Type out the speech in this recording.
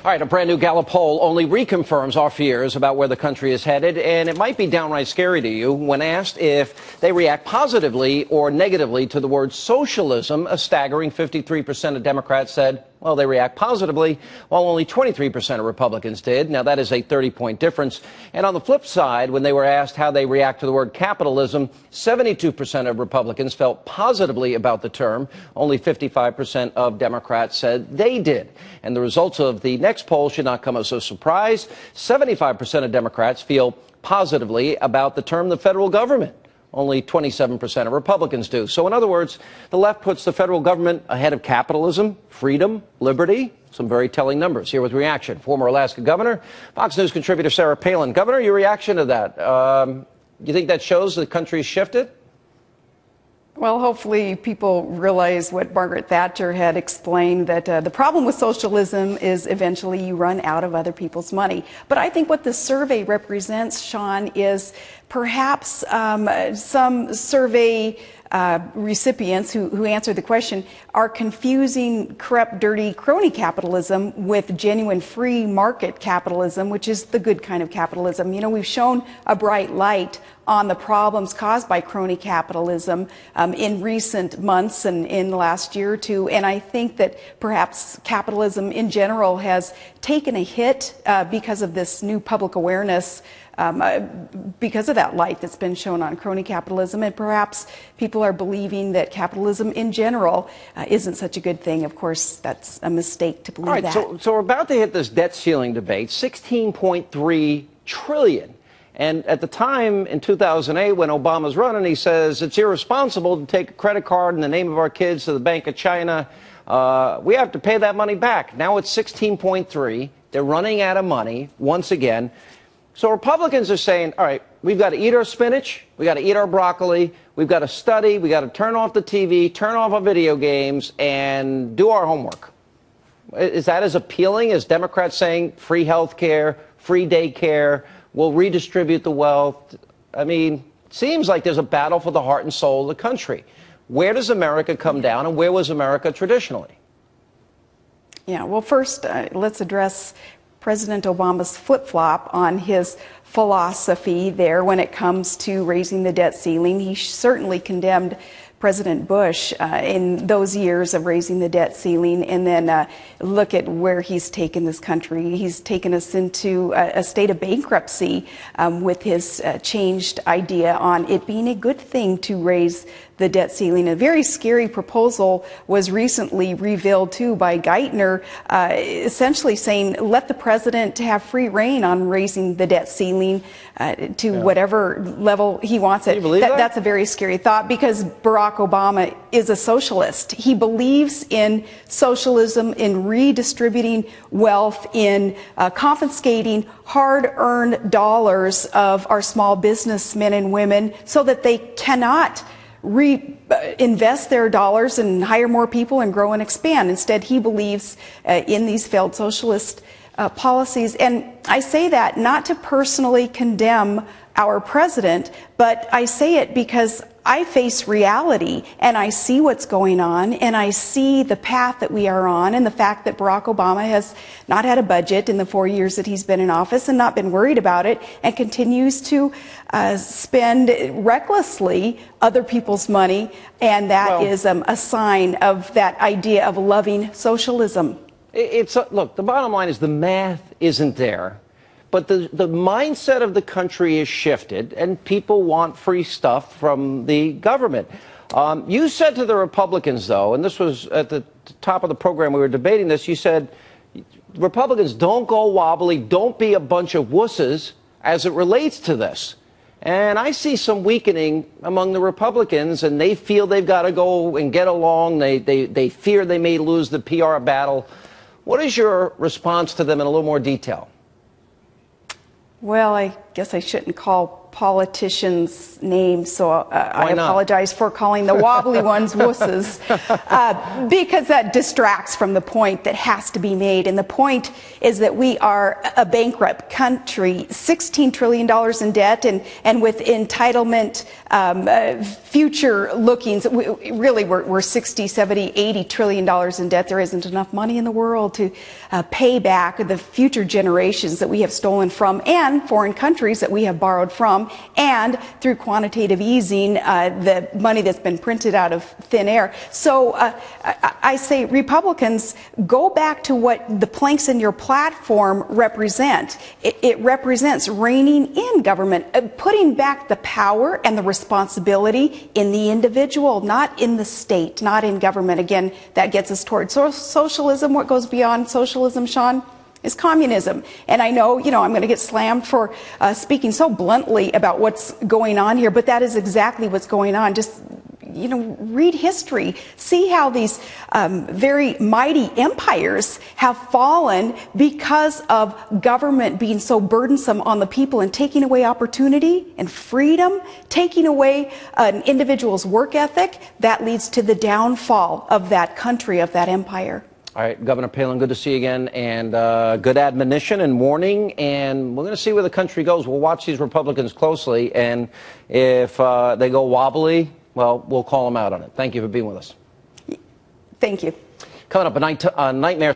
All right, a brand new Gallup poll only reconfirms our fears about where the country is headed, and it might be downright scary to you. When asked if they react positively or negatively to the word socialism, a staggering 53% of Democrats said, well, they react positively, while only 23% of Republicans did. Now, that is a 30-point difference. And on the flip side, when they were asked how they react to the word capitalism, 72% of Republicans felt positively about the term. Only 55% of Democrats said they did. And the results of the next poll should not come as a surprise. 75% of Democrats feel positively about the term the federal government. Only 27% of Republicans do. So in other words, the left puts the federal government ahead of capitalism, freedom, liberty. Some very telling numbers. Here with reaction, former Alaska governor, Fox News contributor Sarah Palin. Governor, your reaction to that? You think that shows the country's shifted? Well, hopefully people realize what Margaret Thatcher had explained, that the problem with socialism is eventually you run out of other people's money. But I think what the survey represents, Sean, is perhaps some survey recipients who answered the question are confusing corrupt, dirty crony capitalism with genuine free market capitalism, which is the good kind of capitalism. You know, we've shown a bright light on the problems caused by crony capitalism in recent months and in the last year or two. And I think that perhaps capitalism in general has taken a hit because of this new public awareness, because of that light that's been shown on crony capitalism. And perhaps people are believing that capitalism in general isn't such a good thing. Of course, that's a mistake to believe that. So we're about to hit this debt ceiling debate, $16.3 trillion. And at the time, in 2008, when Obama's running, he says it's irresponsible to take a credit card in the name of our kids to the Bank of China. We have to pay that money back. Now it's 16.3. They're running out of money once again. So Republicans are saying, all right, we've got to eat our spinach. We got to eat our broccoli. We've got to study. We got to turn off the TV, turn off our video games, and do our homework. Is that as appealing as Democrats saying free health care, free daycare? We'll redistribute the wealth? I mean, it seems like there's a battle for the heart and soul of the country. Where does America come down, and where was America traditionally? Yeah, well, first, let's address President Obama's flip-flop on his philosophy there when it comes to raising the debt ceiling. He certainly condemned President Bush in those years of raising the debt ceiling, and then look at where he's taken this country. He's taken us into a state of bankruptcy with his changed idea on it being a good thing to raise the debt ceiling. A very scary proposal was recently revealed too by Geithner, essentially saying let the president have free reign on raising the debt ceiling to whatever level he wants it. Can you believe that? That's a very scary thought, because Barack Obama is a socialist. He believes in socialism, in redistributing wealth, in confiscating hard-earned dollars of our small businessmen and women so that they cannot reinvest their dollars and hire more people and grow and expand. Instead, he believes in these failed socialist policies. And I say that not to personally condemn our president, but I say it because I face reality and I see what's going on, and I see the path that we are on, and the fact that Barack Obama has not had a budget in the 4 years that he's been in office and not been worried about it, and continues to spend recklessly other people's money, and that is a sign of that idea of loving socialism. Look, the bottom line is the math isn't there. But the mindset of the country is shifted, and people want free stuff from the government. You said to the Republicans, though, and this was at the top of the program, we were debating this, you said, Republicans, don't go wobbly, don't be a bunch of wusses as it relates to this. And I see some weakening among the Republicans, and they feel they've got to go and get along. They fear they may lose the PR battle. What is your response to them in a little more detail? Well, I guess I shouldn't call politicians' names, so I apologize for calling the wobbly ones wusses, because that distracts from the point that has to be made. And the point is that we are a bankrupt country, $16 trillion in debt, and with entitlement future lookings, we're 60, 70, 80 trillion dollars in debt. There isn't enough money in the world to pay back the future generations that we have stolen from, and foreign countries that we have borrowed from, and through quantitative easing, the money that's been printed out of thin air. So I say, Republicans, go back to what the planks in your platform represent. It represents reining in government, putting back the power and the responsibility in the individual, not in the state, not in government. Again, that gets us towards socialism. What goes beyond socialism, Sean, is communism. And I know, I'm going to get slammed for speaking so bluntly about what's going on here, but that is exactly what's going on. Just, read history. See how these very mighty empires have fallen because of government being so burdensome on the people and taking away opportunity and freedom, taking away an individual's work ethic. That leads to the downfall of that country, of that empire. All right, Governor Palin, good to see you again, and good admonition and warning, and we're going to see where the country goes. We'll watch these Republicans closely, and if they go wobbly, well, we'll call them out on it. Thank you for being with us. Thank you. Coming up, a nightmare